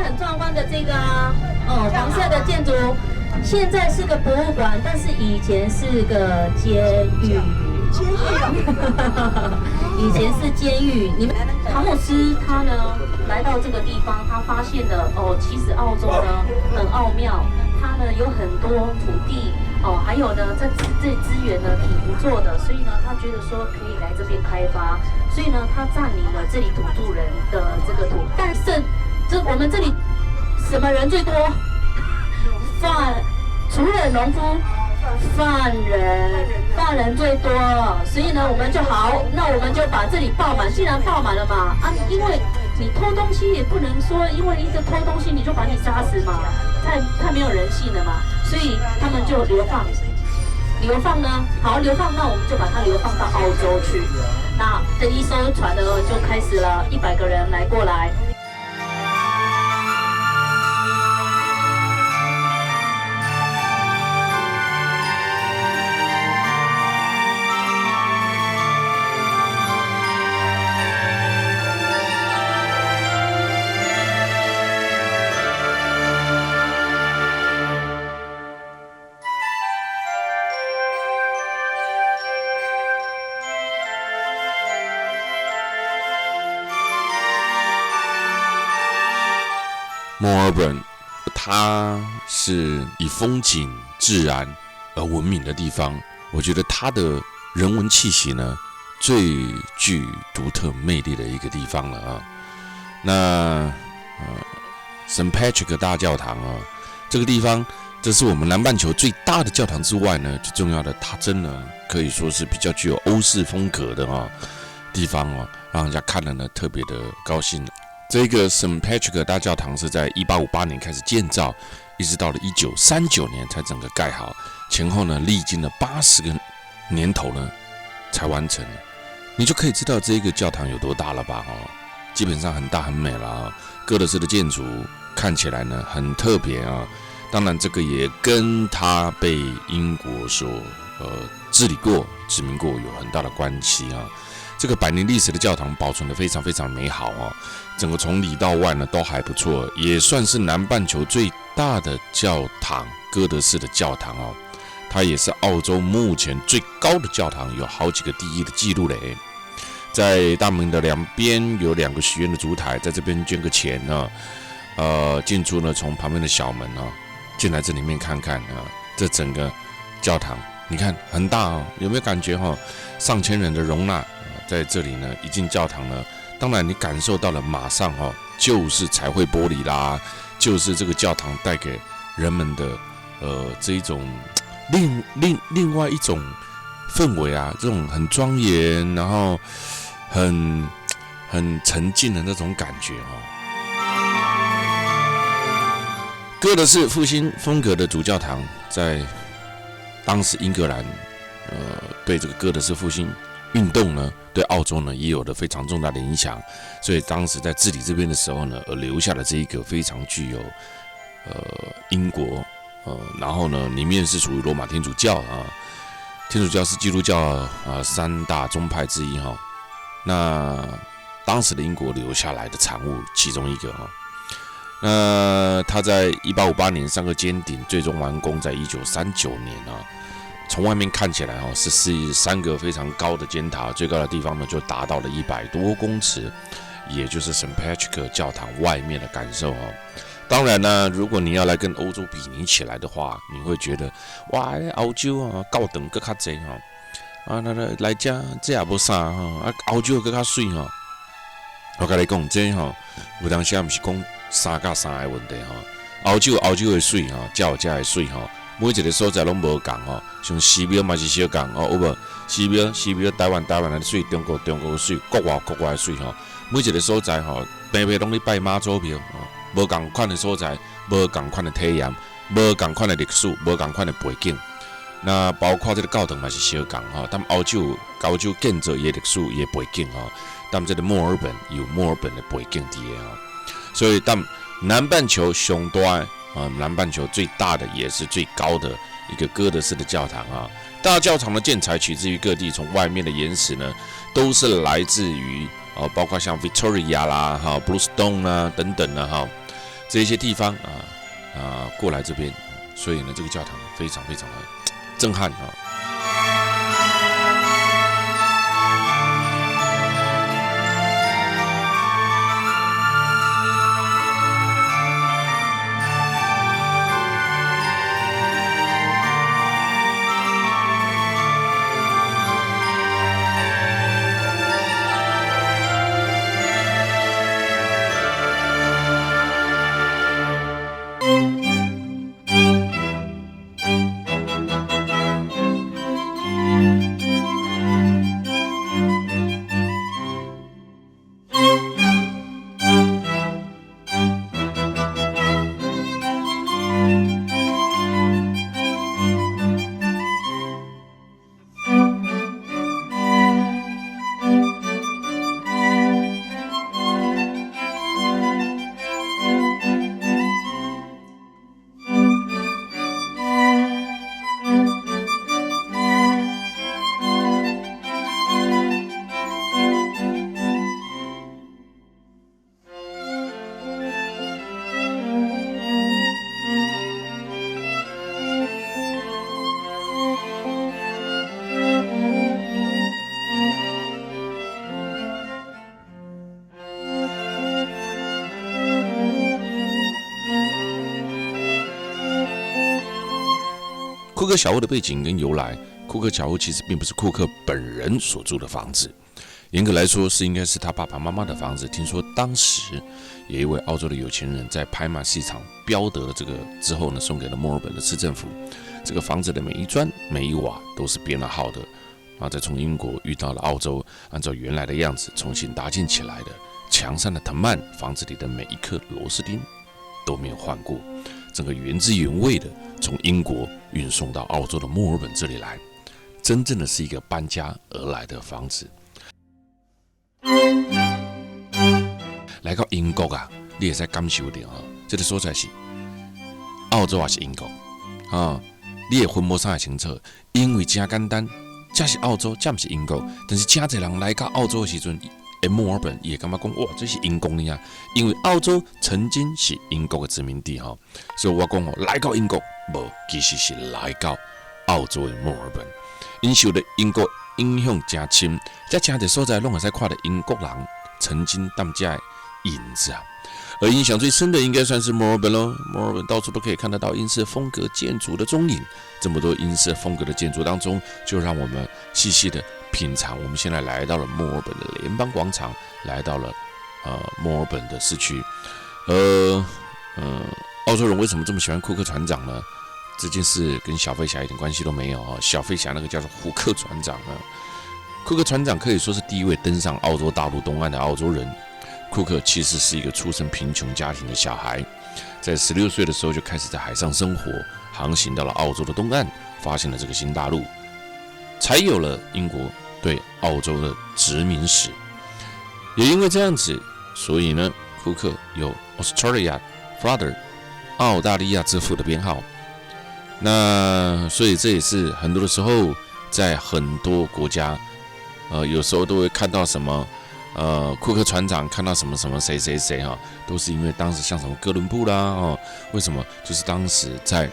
很壮观的这个黄色的建筑，现在是个博物馆，但是以前是个监狱。以前是监狱。你们汤姆斯他呢来到这个地方，他发现了其实澳洲呢很奥妙，它呢有很多土地还有呢这资源呢挺不错的，所以呢他觉得说可以来这边开发，所以呢他占领了这里土著人的这个土，但是我们这里什么人最多？除了农夫。犯人最多，所以呢，我们就好，那我们就把这里爆满。既然爆满了嘛，因为你偷东西也不能说，因为一个偷东西你就把你杀死嘛，太没有人性了嘛，所以他们就流放。流放呢，好流放，那我们就把它流放到澳洲去。那这一艘船呢就开始了，100个人来过来。墨尔本，它是以风景、自然而闻名的地方。我觉得它的人文气息呢，最具独特魅力的一个地方了啊。那St. Patrick 大教堂啊，这个地方，这是我们南半球最大的教堂之外呢，最重要的，它真的可以说是比较具有欧式风格的地方让人家看了呢特别的高兴。这个 St. Patrick 大教堂是在1858年开始建造，一直到了1939年才整个盖好，前后呢历经了80个年头呢才完成。你就可以知道这个教堂有多大了吧？基本上很大很美了哥德式的建筑看起来呢很特别当然这个也跟它被英国所治理过、殖民过有很大的关系这个100年历史的教堂保存得非常非常美好整个从里到外呢都还不错，也算是南半球最大的教堂，哥德式的教堂它也是澳洲目前最高的教堂，有好几个第一的记录嘞。在大门的两边有2个许愿的烛台，在这边捐个钱进出呢从旁边的小门进来这里面看看这整个教堂你看很大有没有感觉上千人的容纳在这里呢一进教堂呢，当然你感受到了马上就是彩绘玻璃啦，就是这个教堂带给人们的这一种另外一种氛围这种很庄严，然后很沉静的那种感觉哥德式复兴风格的主教堂，在当时英格兰对这个哥德式复兴运动呢，对澳洲呢也有了非常重大的影响，所以当时在治理这边的时候呢，而留下了这一个非常具有英国然后呢里面是属于罗马天主教天主教是基督教3大宗派之一那当时的英国留下来的产物其中一个那它在1858年3个尖顶最终完工，在1939年从外面看起来是3个非常高的尖塔，最高的地方呢就达到了100多公尺，也就是 St. Patrick 教堂外面的感受当然呢，如果你要来跟欧洲比拟起来的话，你会觉得哇，澳洲高等更较济来这也无啥澳洲更较水我跟你讲这有当时不是讲3加3的问题澳洲的水才有这的水每一个所在拢无同像西庙嘛是小同有无？西庙台湾的水，中国的水，国外的水每一个所在平拢咧拜妈祖庙无同款的所在，无同款的体验，无同款的历史，无同款的背景。那包括这个教堂嘛是小同但澳洲建造伊的历史伊的背景但这个墨尔本有墨尔本的背景伫所以但南半球上大南半球最大的也是最高的一个哥德式的教堂大教堂的建材取自于各地，从外面的岩石呢都是来自于包括像 Victoria 啦Bluestone 啦等等这一些地方过来这边，所以呢，这个教堂非常非常的震撼啊。库克小屋的背景跟由来，库克小屋其实并不是库克本人所住的房子，严格来说应该是他爸爸妈妈的房子。听说当时有一位澳洲的有钱人在拍卖市场标得了这个之后呢，送给了墨尔本的市政府。这个房子的每一砖每一瓦都是编了号的，然后再从英国运到了澳洲，按照原来的样子重新搭建起来的。墙上的藤蔓，房子里的每一颗螺丝钉都没有换过，整个原汁原味的从英国运送到澳洲的墨尔本这里来，真正的是一个搬家而来的房子。来到英国啊，你也在感受到这个所在是澳洲还是英国你也分不上清楚，因为真简单，这是澳洲，这不是英国。但是真多人来到澳洲的时阵，墨尔本也感觉讲哇，这是英国呢，因为澳洲曾经是英国的殖民地所以我讲来到英国，其实是来到澳洲的墨尔本，因受的英国影响真深，这真多所在拢会使看到英国人曾经踮遮的影子啊。而影响最深的应该算是墨尔本咯，墨尔本到处都可以看得到英式风格建筑的踪影。这么多英式风格的建筑当中，就让我们细细的品尝。我们现在来到了墨尔本的联邦广场，来到了墨尔本的市区。澳洲人为什么这么喜欢库克船长呢？这件事跟小飞侠一点关系都没有小飞侠那个叫做胡克船长库克船长可以说是第一位登上澳洲大陆东岸的澳洲人。库克其实是一个出身贫穷家庭的小孩，在16岁的时候就开始在海上生活，航行到了澳洲的东岸，发现了这个新大陆，才有了英国对澳洲的殖民史。也因为这样子，所以呢，库克有 Australia Father 澳大利亚之父的编号。那所以这也是很多的时候，在很多国家，有时候都会看到什么。库克船长看到什么什么谁谁谁都是因为当时像什么哥伦布啦为什么？就是当时在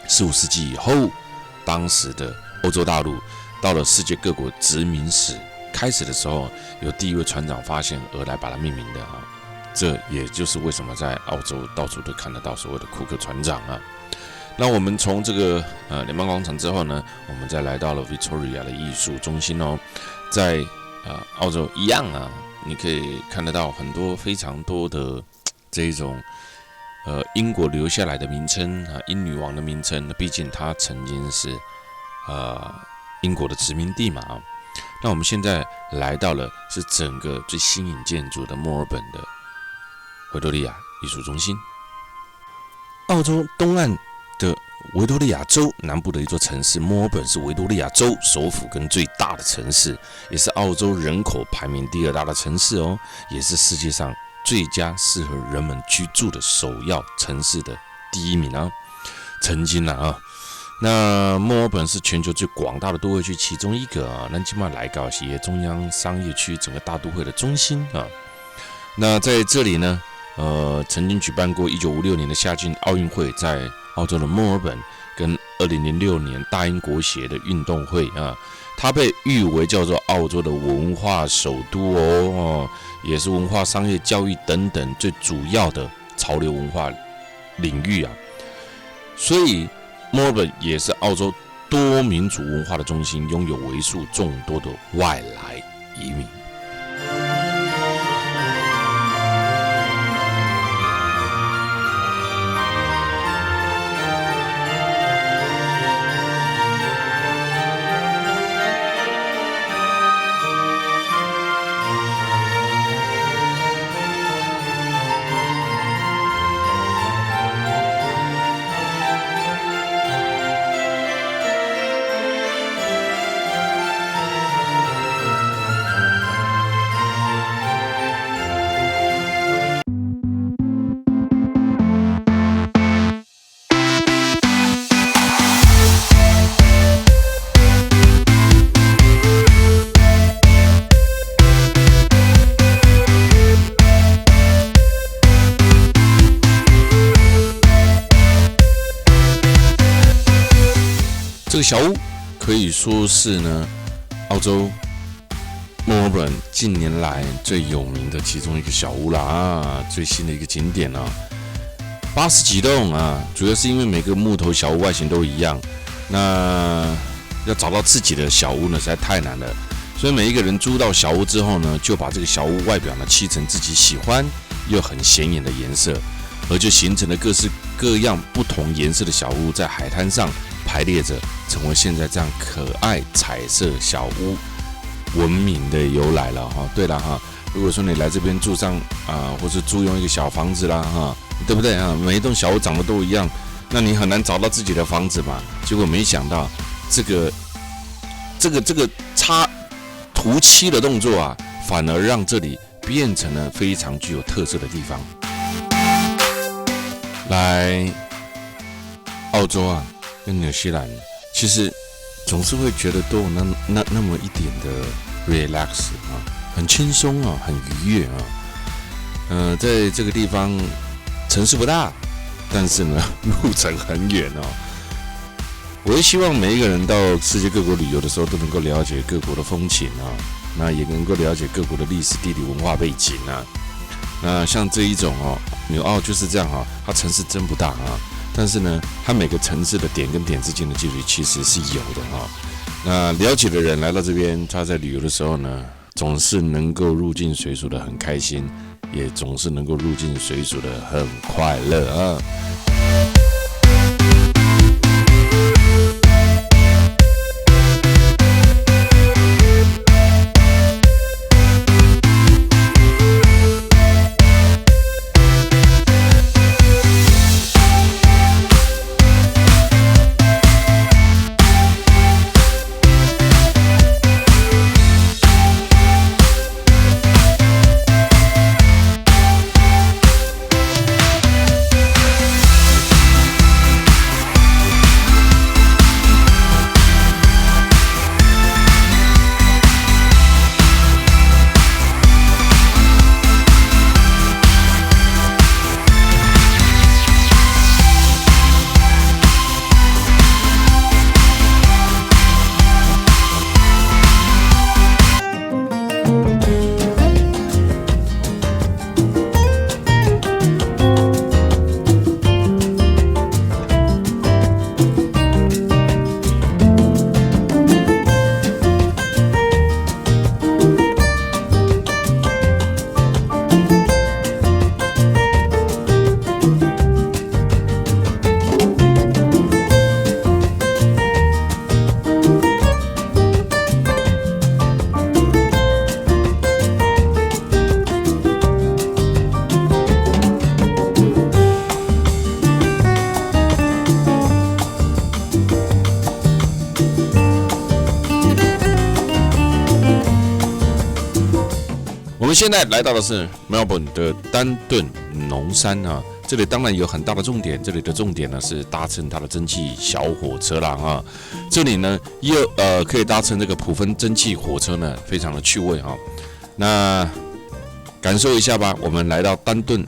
15世纪以后，当时的欧洲大陆到了世界各国殖民史开始的时候，有第一位船长发现而来把它命名的这也就是为什么在澳洲到处都看得到所谓的库克船长那我们从这个联邦广场之后呢，我们再来到了 Victoria 的艺术中心在澳洲一样你可以看得到很多非常多的这一种英国留下来的名称英女王的名称，毕竟她曾经是英国的殖民地嘛那我们现在来到了是整个最新颖建筑的墨尔本的维多利亚艺术中心。澳洲东岸的维多利亚州南部的一座城市，墨尔本是维多利亚州首府跟最大的城市，也是澳洲人口排名第2大的城市也是世界上最佳适合人们居住的首要城市的第1名曾经那墨尔本是全球最广大的都会区其中一个咱今晚来到是中央商业区整个大都会的中心那在这里呢曾经举办过1956年的夏季奥运会，在澳洲的墨尔本，跟2006年大英国协的运动会啊，它被誉为叫做澳洲的文化首都也是文化、商业、教育等等最主要的潮流文化领域啊。所以墨尔本也是澳洲多民族文化的中心，拥有为数众多的外来移民。这个小屋可以说是呢，澳洲墨尔本近年来最有名的其中一个小屋啦最新的一个景点80几栋主要是因为每个木头小屋外形都一样，那要找到自己的小屋呢实在太难了，所以每一个人租到小屋之后呢，就把这个小屋外表呢漆成自己喜欢又很显眼的颜色，而就形成了各式各样不同颜色的小屋在海滩上排列着，成为现在这样可爱彩色小屋闻名的由来了对了如果说你来这边住上或是租用一个小房子啦对不对每一栋小屋长得都一样，那你很难找到自己的房子嘛。结果没想到这个擦涂漆的动作反而让这里变成了非常具有特色的地方。来澳洲跟纽西兰，其实总是会觉得都有那么一点的 relax 很轻松很愉悦在这个地方城市不大，但是呢路程很远我也希望每一个人到世界各国旅游的时候都能够了解各国的风情那也能够了解各国的历史、地理、文化背景那像这一种纽澳就是这样它城市真不大但是呢，它每个城市的点跟点之间的距离其实是有的那了解的人来到这边，他在旅游的时候呢，总是能够入境随俗的很开心，也总是能够入境随俗的很快乐我们现在来到的是 Melbourne 的丹顿农山这里当然有很大的重点，这里的重点呢是搭乘它的蒸汽小火车啦这里呢可以搭乘这个普芬蒸汽火车呢，非常的趣味那感受一下吧。我们来到丹顿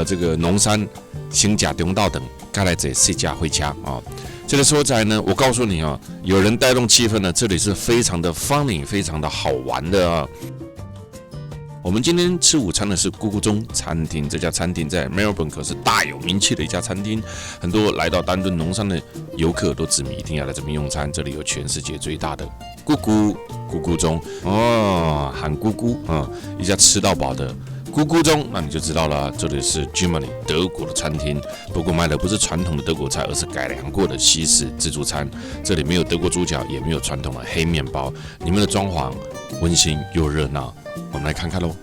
这个农山、新甲、中道等，该来这四家会家啊。这个所在呢，我告诉你啊，有人带动气氛呢，这里是非常的 funny， 非常的好玩的啊。我们今天吃午餐的是咕咕钟餐厅，这家餐厅在 Melbourne 可是大有名气的一家餐厅，很多来到丹顿农山的游客都指明一定要来这边用餐。这里有全世界最大的咕咕钟哦，喊咕咕啊，一家吃到饱的咕咕钟，那你就知道了，这里是 Germany 德国的餐厅，不过卖的不是传统的德国菜，而是改良过的西式自助餐。这里没有德国猪脚，也没有传统的黑面包，里面的装潢温馨又热闹。我们来看看喽。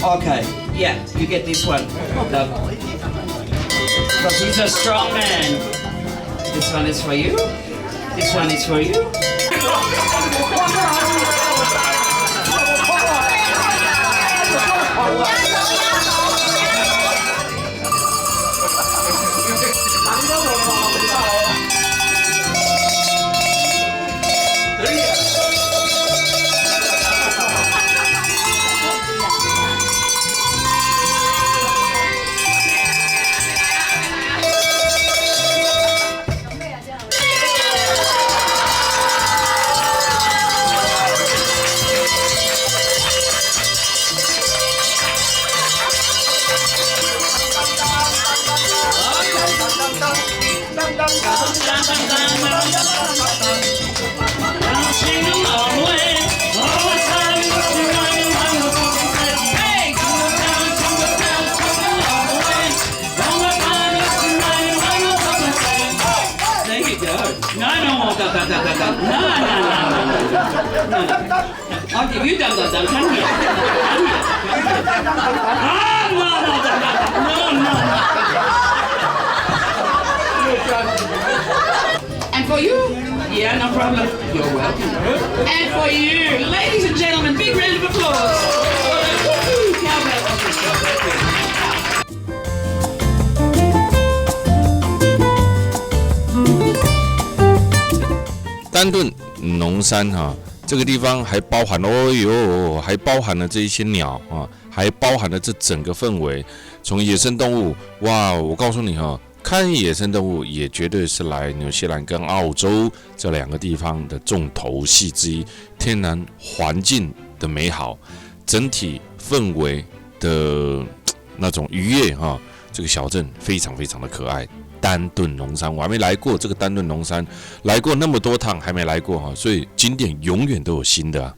Okay, yeah, you get this one. Because he's a strong man. This one is for you. This one is for you. I'll give you dum dum dum. Come here. Ah, no. And for you? Yeah, no problem. You're welcome. And for you, ladies and gentlemen, big round of applause. Cowbell Orchestra. 丹顿农山哈，这个地方还包含还包含了这一些鸟啊，还包含了这整个氛围。从野生动物，哇，我告诉你哈，看野生动物也绝对是来纽西兰跟澳洲这两个地方的重头戏之一。天然环境的美好，整体氛围的那种愉悦哈，这个小镇非常非常的可爱。丹顿农山，我还没来过这个丹顿农山，来过那么多趟还没来过哈，所以景点永远都有新的啊。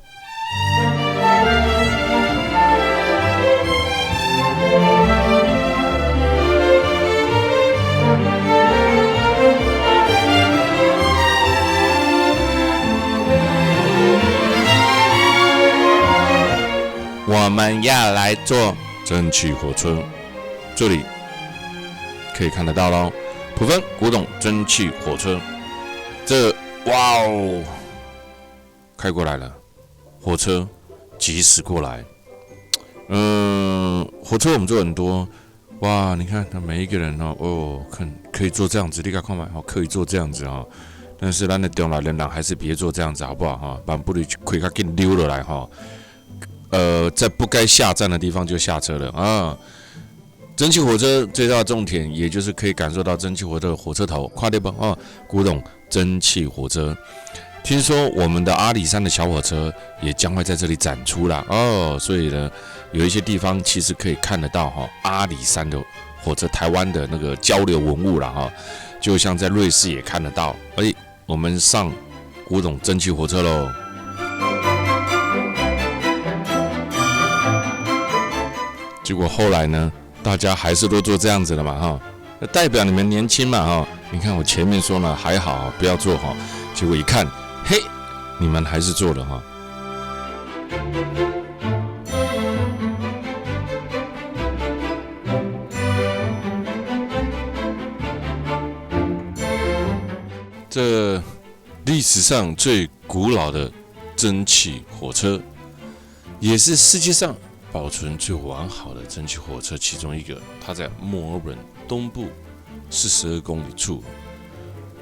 我们要来坐蒸汽火车，这里可以看得到咯。普芬古董蒸汽火车，这哇哦，开过来了，火车疾驶过来。火车我们坐很多，哇，你看他每一个人可以坐这样子，你看嘛，可以坐这样子啊。但是咱的中老年人还是别坐这样子好不好哈？不然不如开较紧溜落来哈。在不该下站的地方就下车了啊。蒸汽火车最大的重点，也就是可以感受到蒸汽火车的火车头，跨地方哦，古董蒸汽火车。听说我们的阿里山的小火车也将会在这里展出啦哦，所以呢，有一些地方其实可以看得到哈阿里山的火车，台湾的那个交流文物啦哈，就像在瑞士也看得到。我们上古董蒸汽火车喽。结果后来呢，大家还是都做这样子了嘛哈，代表你们年轻嘛哈。你看我前面说了还好不要做哈，结果一看，嘿，你们还是做了哈。这历史上最古老的蒸汽火车，也是世界上保存最完好的蒸汽火车其中一个。它在墨尔本东部42公里处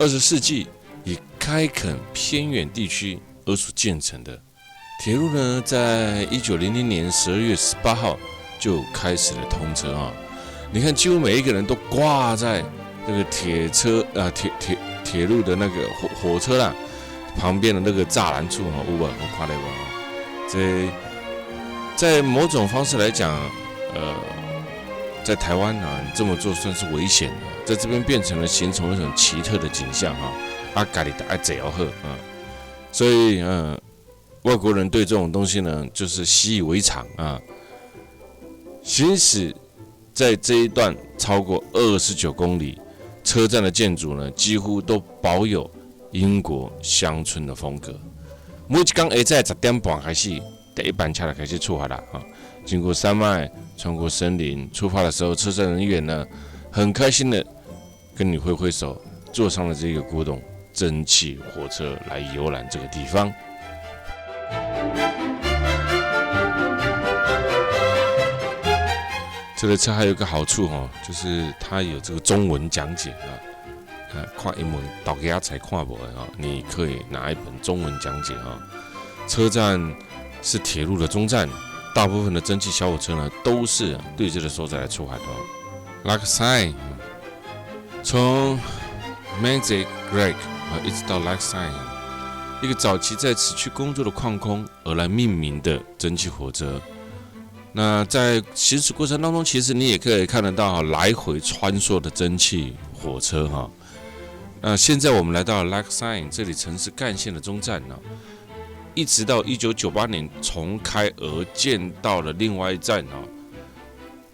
，20世纪以开垦偏远地区而所建成的铁路呢，在1900年12月18号就开始了通车啊。你看，几乎每一个人都挂在这个铁路的那个火车啦旁边的那个栅栏处啊，有无？我看到无啊？在某种方式来讲，在台湾啊，你这么做算是危险的，在这边变成了形成一种奇特的景象啊，家里爱坐好啊，所以外国人对这种东西呢，就是习以为常啊。行驶在这一段超过29公里。车站的建筑呢，几乎都保有英国乡村的风格。每一天下午10点半开始，第一班车就开始出发了啊。经过山脉，穿过森林，出发的时候，车站人员呢很开心的跟你挥挥手，坐上了这个古董蒸汽火车来游览这个地方。这个车还有一个好处哦，就是它有这个中文讲解啊，看英文大家才看不完啊，你可以拿一本中文讲解啊。车站是铁路的中站，大部分的蒸汽小火车呢都是对这个所在来出海的。Lakeside 从 Magic Lake 一直到 Lakeside， 一个早期在此区工作的矿工而来命名的蒸汽火车。那在行驶过程当中，其实你也可以看得到来回穿梭的蒸汽火车哈。那现在我们来到 Lakeside 这里城市干线的中站呢，一直到1998年重开而建到了另外一站啊。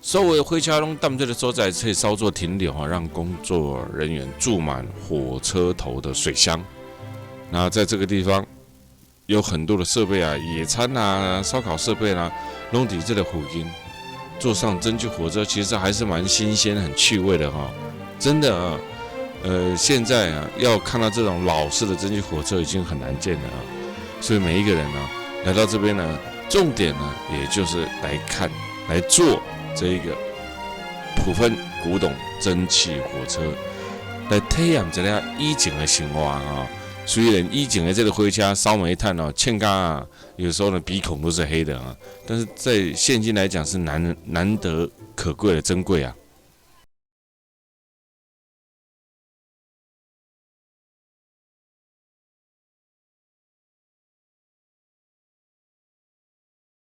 所有的火车拢到这个所在可以稍作停留啊，让工作人员注满火车头的水箱。那在这个地方有很多的设备啊，野餐啊、烧烤设备啊。拢在这个附近，坐上蒸汽火车其实还是蛮新鲜、很趣味的哈。真的啊，现在啊要看到这种老式的蒸汽火车已经很难见了啊。所以每一个人呢来到这边呢，重点呢也就是来看、来坐这一个普芬古董蒸汽火车，来体验一下以前的生活啊。虽然以前的这个火车烧煤炭哦，欠嘎啊，有时候呢鼻孔都是黑的啊，但是在现今来讲是难得可贵的珍贵啊。